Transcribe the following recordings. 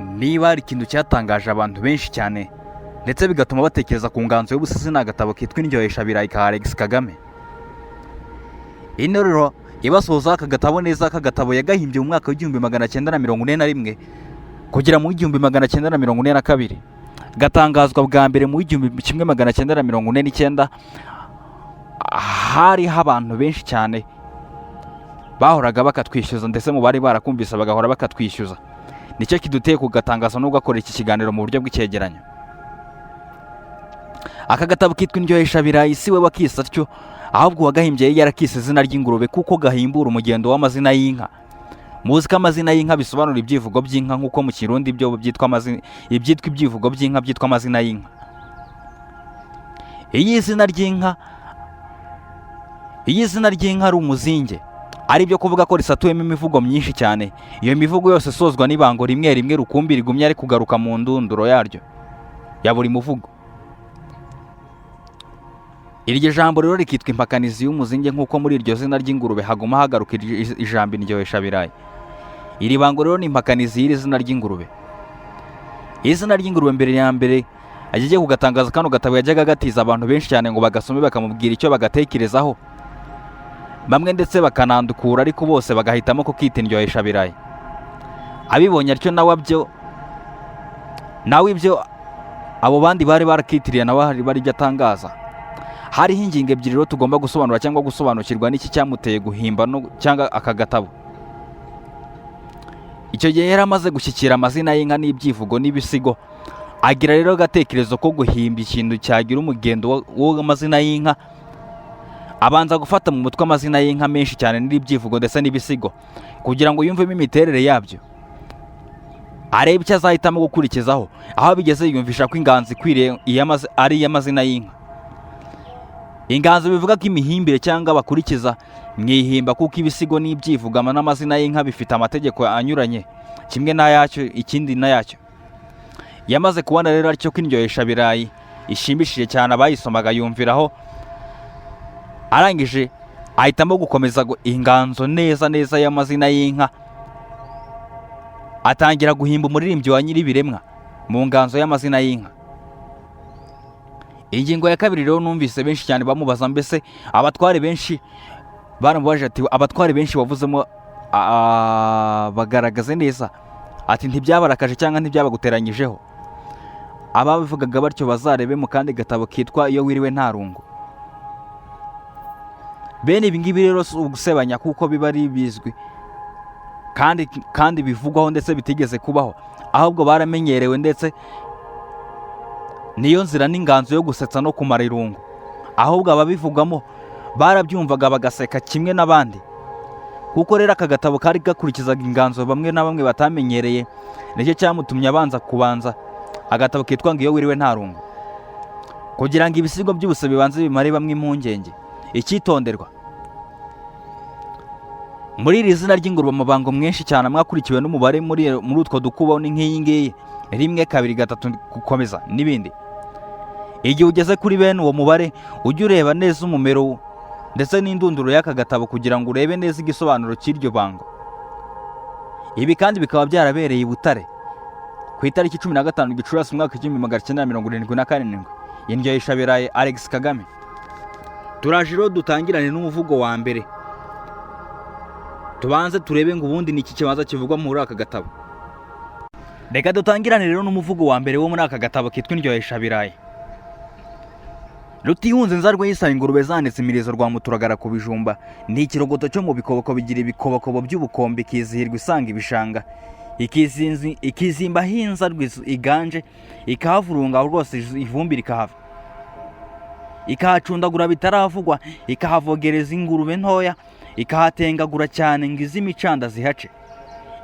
niba hari ikintu cyatangaje abantu benshi cyane ndetse bigatuma batekereza ku nganzo y'ubusizi, ni agatabo kitwa Indyoheshabirayi ka Alex Kagame. Ino rero ibasoza aka gatabo neza, aka gatabo yagahimbye mu mwaka w'1941 kugera mu 1942, gatangazwa bwa mbere mu 1949. hariho abantu benshi cyane bahoraga bakatwishyuza, ndetse mu bari barakumvise bagahora bakatwishyuza. Nicyo kiduteye kugatangaza no gukora iki kiganiro mu buryo bw'icyegeranyo. Aka gatabo kitwa Indyoheshabirayi si we wakise atyo, ahubwo wagahimbye yarakise izina ry'ingurube, kuko gahimbura umugendo w'amazina y'inka. Muzi ko amazina y'inka bisobanura ibyivugo by'inka, nk'uko mu Kirundi byo byitwa amazina, ibyitwa ibyivugo by'inka byitwa amazina y'inka. Iyi izina ry'inka ari umuzinge, ari byo kuvuga ko risatuwemo imivugo myinshi cyane. Iyo mivugo yose isozwa n'ibango rimwe rimwe rukumbi rigumya ari kugaruka mu ndunduro yaryo ya buri muvugo. Iryo jambo rero rikitwa impakanizi y'umuzinge, nk'uko muri iryo zina ry'ingurube haguma hagaruka ijambo Indyoheshabirayi. Iri bango rero ni impakanizi y'iri zina ry'ingurube. Izina ry'ingurube mbere ya mbere agiye kugatangaza kano gatabo yajyaga gatiza abantu benshi cyane ngo bagasome bakamubwira icyo bagatekerezaho, bamwe ndetse bakanandukura, ariko bose bagahitamo ko kita Indyoheshabirayi. Abibonye atyo nawe ibyo abo bandi bari barakitiriye nawe hari bari byo atangaza. Hariho ingingo ebyiri rero tugomba gusobanura cyangwa gusobanukirwa n'iki cyamuteye guhimba cyangwa aka gatabo. Icyo gihe yari amaze gushyikira amazina y'inka n'ibyivugo n'ibisigo, agira rero agatekerezo ko guhimba ikintu cyagira umugendo w'amazina y'inka. Abanza gufata mu mutwe amazina y'inka menshi cyane n'ibyivugo ndetse n'ibisigo, kugira ngo yumvemo imiterere yabyo, arebe icyo azahitamo gukurikizaho. Aho bigeze yumvisha ko inganzo ikwiriye ari iy'amazina y'inka. Inganzo bivuga ko imihimbire cyangwa bakurikiza mwihimba, kuko ibisigo n'ibyivugo n'amazina y'inka bifite amategeko anyuranye, kimwe n'ayacyo ikindi n'ayacyo. Yamaze kubona rero aricyo ko Indyoheshabirayi ishimishije cyane abayisomaga, yumviraho. Arangije ahitamo gukomeza inganzo neza y'amazina y'inka, atangira guhimba umuririmbyi wa nyir'ibiremwa mu nganzo y'amazina y'inka. Ingingo ya kabiri rero numvise benshi cyane bamubaza, mbese abatware benshi baramubaje ati, abatware benshi wavuzemo bagaragaze neza, ati ntibyabarakaje cyangwa ntibyabaguteranyijeho? Ababivugaga batyo bazarebe mu kandi gatabo kitwa Iyo wiriwe nta rungu. Bene ibi ngibi rero si ugusebanya, kuko biba ari bizwi kandi bivugwaho ndetse bitigeze kubaho, ahubwo baramenyerewe, ndetse niyo nzira n'inganzo yo gusetsa no kumara irungu. Ahubwo ababivugamo barabyumvaga bagaseka kimwe n'abandi, kuko rero aka gatabo kari gakurikizaga inganzo bamwe na bamwe batamenyereye. Nicyo cyamutumye kubanza agatabo kitwa Iyo wiriwe nta rungu, kugira ngo ibisigo by'ubuse bibanze bimare bamwe impungenge. Icyitonderwa muri iri zina ry'ingurube, amabango menshi cyane mwakurikiwe n'umubare muri utwo dukubo ni nk'iyi ngiyi: 1, 2, 3 gukomeza n'ibindi. Igihe ugeze kuri bene uwo mubare, ujye ureba neza umumero ndetse n'indunduro y'aka gatabo, kugira ngo urebe neza igisobanuro cy'iryo bango. Ibi kandi bikaba byarabereye i Butare ku itariki 15 Gicurasi umwaka 1977. Indyoheshabirayi Alex Kagame. Turaje rero dutangirane n'umuvugo wa mbere, tubanze turebe ngo ubundi niki kibanza kivugwa muri aka gatabo. Reka dutangirane rero n'umuvugo wa mbere wo muri aka gatabo kitwa Indyoheshabirayi. Rutihunze nzarwe yisaba ingurube zanitse imirizo rwa muturagara ku bijumba, ni ikirogoto cyo mu bikoboko bigira ibikobokobo by'ubukombe, ikizihirwa isanga ibishanga, ikizimba hinza iganje, ikahavurunga rwose ivumbi rikahava, ikahacundagura bitaravugwa, ikahavogereza ingurube ntoya, ikahatengagura cyane ngo iz'imicanda zihace,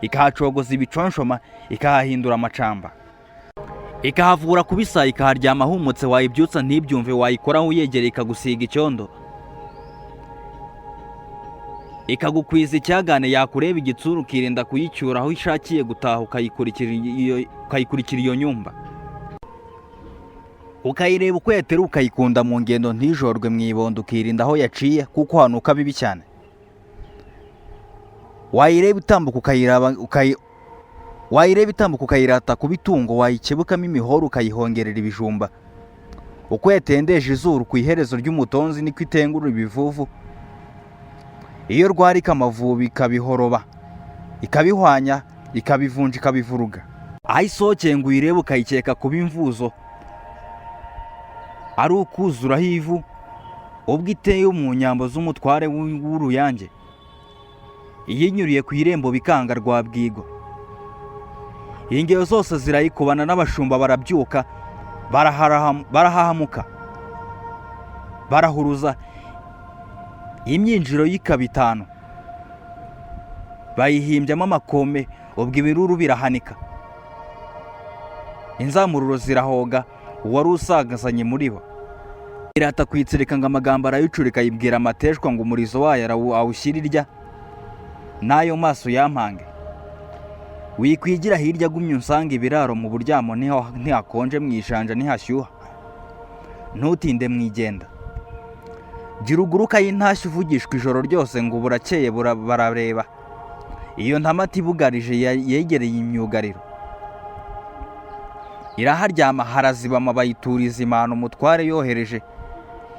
ikahacogoza ibiconshoma, ikahahindura amacamba, ikahavura kubisa, ikaharyama humutse, wayibyutsa ntibyumve, wayikoraho uyegereye ikagusiga icyondo, ikagukwiza icyagane, yakureba igitsuru ukirinda kuyicyura, aho ishakiye gutaha ukayikurikira iyo nyumba, ukayireba uko yatera, ukayikunda mu ngendo ntijorwe mu ibondo, ukirinda aho yaciye kuko hanuka bibi cyane. Wayireba utambuka wayireba itambuka ukayirata kuba itungo, wayikebukamo imihoro ukayihongerera ibijumba. Uko yatendeje izuru ku iherezo ry'umutonzi niko itengura ibivuvu. Iyo rwarika amavubi ikabihoroba, ikabihwanya, ikabivunja, ikabivuruga. Aho isokeye ngo uyirebe ukayikeka kuba imvuzo, ari ukuzuraho ivu, ubwo iteye mu nyambo z'umutware w'uruyange. Iyo inyuriye ku irembo bikanga Rwabwigo, ingero zose zirayikubana, n'abashumba barabyuka, barahahamuka, barahuruza. Imyinjiro y'ikaba 5 bayihimbyamo amakome, ubwo ibiruru birahanika. Inzamururo zirahoga uwari usagazanye muri bo. Irata kwitsirika ngo amagambo arayicurika, yibwira amateshwa ngo umurizo wayo awushyira irya, n'ayo maso yampange. Wikwigira hirya gumye unsanga ibiraro mu buryamo, ntihakonje mu ijanja ntihashyuha, ntutinde mwigenda. Gira uguruka y'intashyo uvugishwa ijoro ryose ngo burakeye barareba. Iyo ntamati ibugarije yegereye imyugariro, iraharyama harazibama, bayituriza imana umutware yohereje.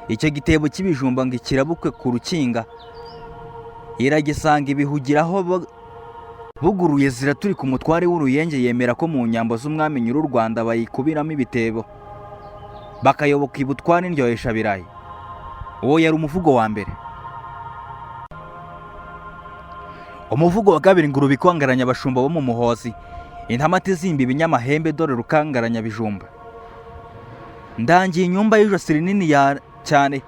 Icyo gitebo cy'ibijumba ngo ikirabukwe ku rukinga, iragisanga ibihugiraho buguruye ziraturika. Umutware w'uruyenge yemera ko mu nyambo z'umwami nyir'u Rwanda bayikubiramo ibitebo, bakayoboka ibutware indyohesha birayi. Uwo yari umuvugo wa mbere. Umuvugo wa kabiri ngo rubikangaranya abashumba bo mu Muhozi, intamati zimba ibinyamahembe, dore rukangaranya bijumba. Ndangiye inyumba y'ijosi rinini cyane,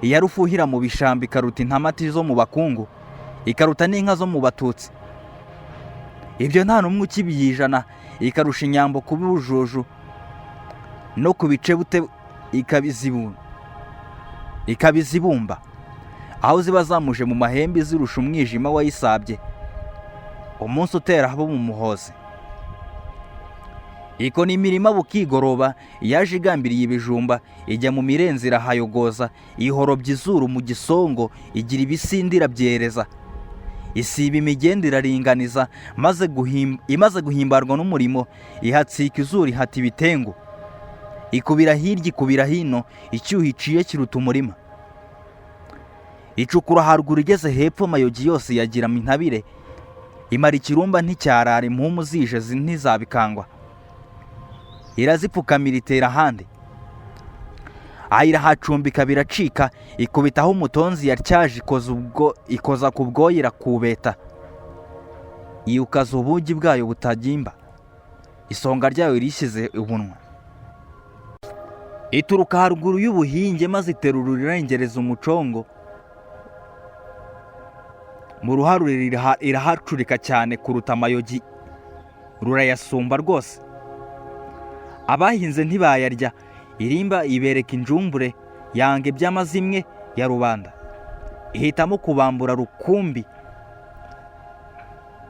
iyarufuhira mu bishamba, ikaruta intamati zo mu bakungu, ikaruta n'inka zo mu Batutsi. Ibyo nta n'umwe ukibiyijana, ikarusha inyambo kuba ubujuju no ku bice bute, ikabizibumba. Aho ziba zamuje mu mahembe zirusha umwijima wayisabye, umunsi utera abo mu Muhozi. Iko ni imirima bukigoroba, yaje igambiriye ibijumba, ijya mu mirenzi irahayogoza, ihorobya izuru mu gisongo, igira ibisindira byereza. Isiba imigenda iraringaniza, imaze guhimbarwa n'umurimo, ihatsika izuru ihata ibitengu. Ikubira hirya ikubira hino, icyuho iciye kiruta umurima. Icukura haruguru igeze hepfo, amayogi yose yagira intabire. Imara ikirumba nticyarara, impumu zije ntizabikangwa. Irazipfukamira itera ahandi, ayirahacumbika biracika. Ikubitaho umutonzi yatyaje, ikoza ku bwoya irakubeta. Iyukaza ubugi bwayo butagimba, isonga ryayo rishyize ubunwa. Ituruka haruguru y'ubuhinge, maze iterura irengereza umucongo. Mu ruharure irahacurika cyane kuruta amayogi, rurayasumba rwose. Abahinze ntibayarya, irimba ibereka injumbure, yanga iby'amazimwe ya rubanda. Ihitamo kubambura rukumbi,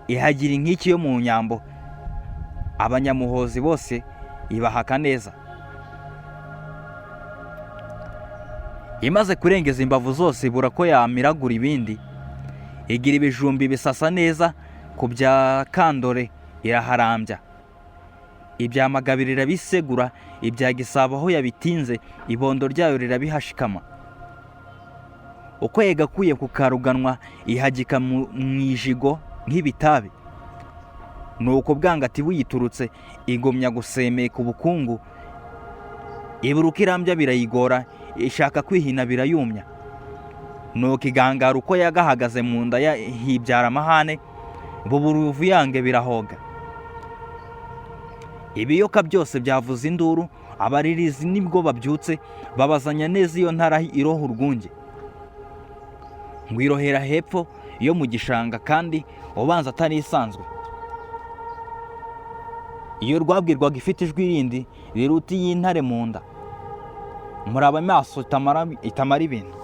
ihagira inkiki yo mu nyambo. Abanyamuhozi bose ibahaka neza. Imaze kurengeza imbavu zose, ibura ko yamiragura ibindi. Igira ibijumbi bisasa neza, ku bya Kandore iraharambya. Ibya Magabiro irabisegura, ibya Gisabo aho yabitinze, ibondo ryayo rirabihashikama. Uko yegakuye ku Karuganwa, ihagika mu ijigo nk'ibitabi. Nuko bwangati buyiturutse, igomya gusemeka ubukungu. Iburuka irambya birayigora, ishaka kwihina birayumya. Nuko igangara uko yagahagaze mu nda hibyara amahane, buburuvu yange birahoga. Ibiyoka byose byavuze induru, abaririzi nibwo babyutse, babazanya neza iyo ntara iroha urwunge. Ngo irohera hepfo yo mu gishanga, kandi ubanza atari isanzwe. Iyo rwabwirwaga ifite ijwi rindi riruta iy'intare mu nda. Muraba amaso itamara ibintu.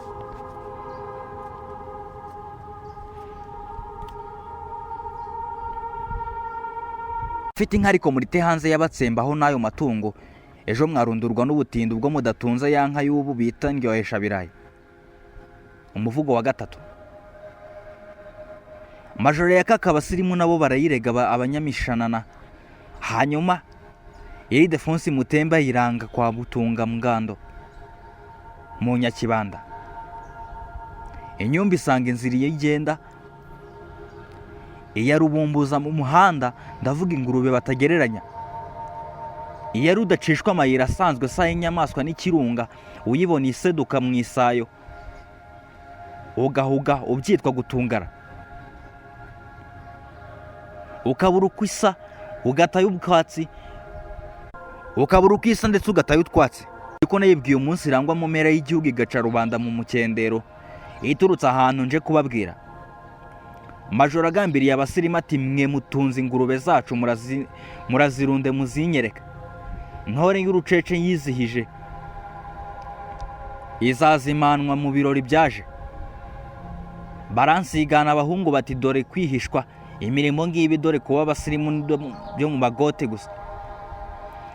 Mfite inka ariko murite hanze y'abatsembaho n'ayo matungo, ejo mwarundurwa n'ubutindi ubwo mudatunze ya nka y'ubu bita ndyohesha birayi. Umuvugo wa 3. Majoro ya Kakabasirimu nabo barayirega abanyamishanana, hanyuma Ildefonsi Mutembe ayiranga kwa Butunga Mugando mu Nyakibanda. Inyumba isanga inzira iyo igenda, iya rubumbuza mu muhanda, ndavuga ingurube batagereranya, iya rudacishwa amayira asanzwe sa y'inyamaswa n'ikirunga, uyibona iseduka mu isayo ugahuga ubyitwa gutungara, ukabura uko isa ugatayo ubwatsi, ukabura uko isa ndetse ugatayo utwatsi. Ariko nayibwiye umunsi irangwa mu mpera y'igihugu igaca rubanda mu mukendero iturutse ahantu nje kubabwira. Majoro agambiriye abasirimu ati mwe mutunze ingurube zacu murazirunde muzinyereka. Ntore y'urucece yizihije izazimanwa mu birori byaje. Baransigana abahungu bati dore kwihishwa imirimo ngibi, dore kuba abasirimu byo mu magote gusa.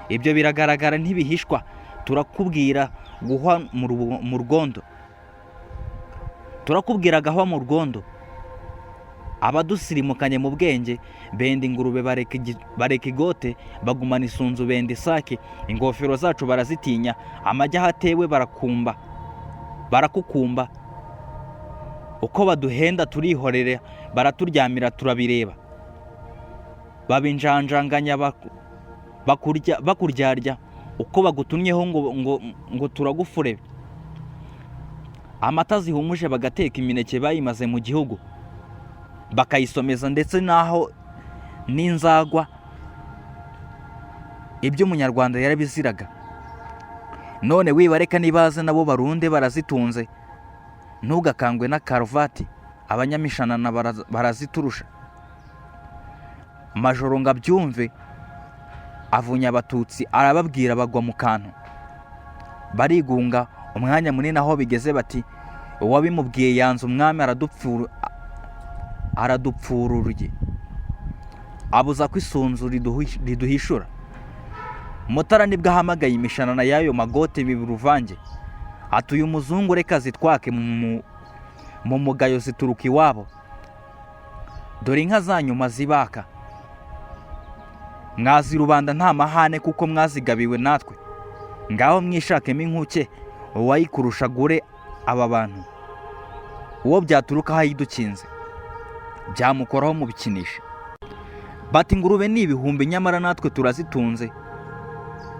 Ibyo biragaragara ntibihishwa, turakubwira guhwa mu rwondo, turakubwira gahwa mu rwondo. Abadusirimukanye mu bwenge benda ingurube bareka igote, bagumana isunzu benda isake, ingofero zacu barazitinya, amajya ahatewe barakukumba, uko baduhenda turihorera, baraturyamira turabireba, babinjanjanganya bakuryarya, uko bagutumyeho ngo turagufure. Amata zihumuje bagateka imineke bayimaze mu gihugu, bakayisomeza ndetse naho n'inzagwa, ibyo umunyarwanda yarabiziraga. None wibareka nibaze nabo barunde barazitunze, ntugakangwe na karuvati, abanyamishanana baraziturusha. Majoro ngo abyumve avunya abatutsi arababwira, bagwa mu kantu barigunga umwanya munini, aho bigeze bati uwabimubwiye yanze umwami aradupfururye, abuza ko isunzu riduhishura. Mutara nibwo ahamagaye imishanana y'ayo magote biruvange, atuye umuzungu reka zitwake mu mugayo zituruka iwabo, dore inka zanyuma zibaka, mwazi rubanda nta mahane kuko mwazigabiwe natwe, ngaho mwishakemo inkuke uwayikurusha gure aba bantu, uwo byaturuka hayidukinze byamukoraho mu bikinisha. Bati ingurube ni ibihumbi nyamara natwe turazitunze,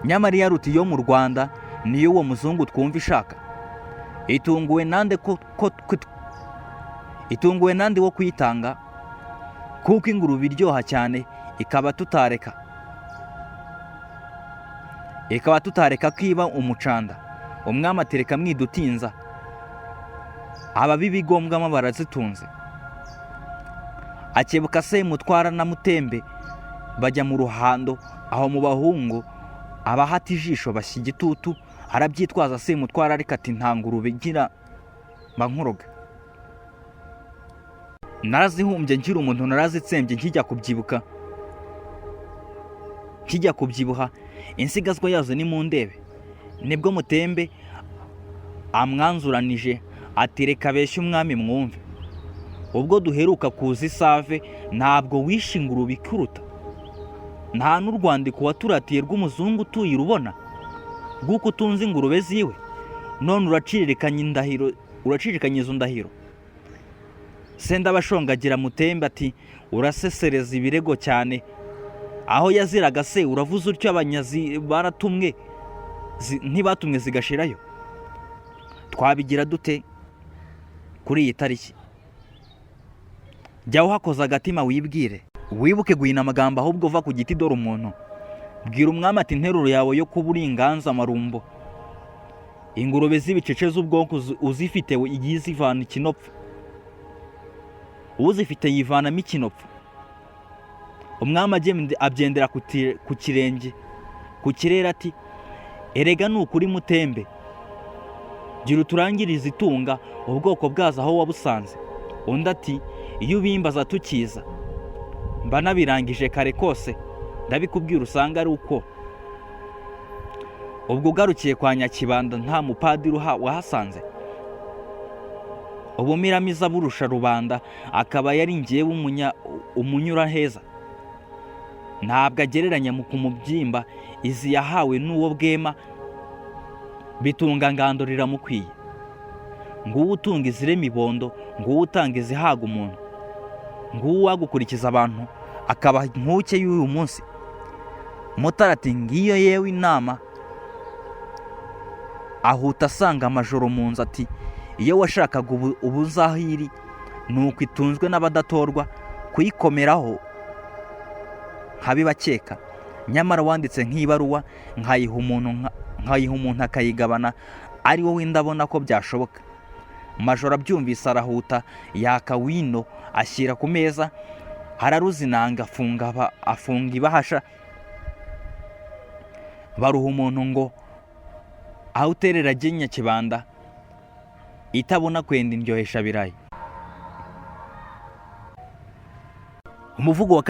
nyamara iyaruta iyo mu Rwanda niyo uwo muzungu twumva ishaka. Itunguwe nande wo kuyitanga, kuko ingurube iryoha cyane, ikaba tutareka kwiba umucanda. Umwami atereka mwidutinza, ababibigombwamo barazitunze. Akebuka Semutwara na Mutembe bajya mu ruhando, aho mu bahungu abahata ijisho bashya igitutu, arabyitwaza Semutwara ariko ati nta ngurube igira bankuroga. Narazihumbye ngira umuntu, narazitsembye nkijya kubyibuha, insigazwa yazo ni mu ndebe. Nibwo Mutembe amwanzuranije ati reka beshye umwami mwumve, ubwo duheruka kuza isave ntabwo wishe ingurube ikuruta, nta n'urwandiko waturatiye rw'umuzungu utuye urubona rw'uko utunze ingurube ziwe, none uracirikanya izo ndahiro. Sendabashongagira Mutembe ati urasesereza ibirego cyane, aho yaziraga se uravuze utyo abanyazi baratumwe ntibatumwe zigashirayo? Twabigira dute kuri iyi tariki? Jya uhakoza agatima wibwire, wibuke guhina amagambo ahubwo uva ku giti dore umuntu. Bwira umwami ati interuro yawe yo kuba uri inganza marumbo, ingurube z'ibicece z'ubwonko uzifite yizivana ikinopfu, uzifite yivanamo ikinopfu. Umwami abyendera ku kirenge ku kirere ati erega nukuri Mutembe, gira uturangirize itunga ubwoko bwazo aho wabusanze. Undi ati iyo ubimbaza tukiza mba nabirangije kare kose, ndabikubwira usanga ari uko. Ubwo ugarukiye kwa Nyakibanda nta mupadiri wahasanze, ubumiramiza burusha rubanda, akaba yari ngewe umunyura heza. ntabwo agereranya mu kumubyimba, izi yahawe n'uwo bwema bitunga ngando riramukwiye. Nguwo utunga izirema ibondo, nguwo utanga izihaga umuntu, nguwo wagukurikiza abantu akaba nkuke y'uyu munsi. Mutara ati ngiyo yewe inama, ahuta asanga amajoro mu nzu ati iyo washakaga ubuzahiri nuko itunzwe n'abadatorwa kuyikomeraho nkabibakeka, nyamara wanditse nk'ibaruwa nkayiha umuntu akayigabana, ari wowe ndabona ko byashoboka. Majoro abyumvise arahuta yaka wino ashyira ku meza, hararuzinanga afunga ibahasha, baruha umuntu ngo awuterera genya kibanda itabona kwenda indyohesha birayi. Umuvugo wa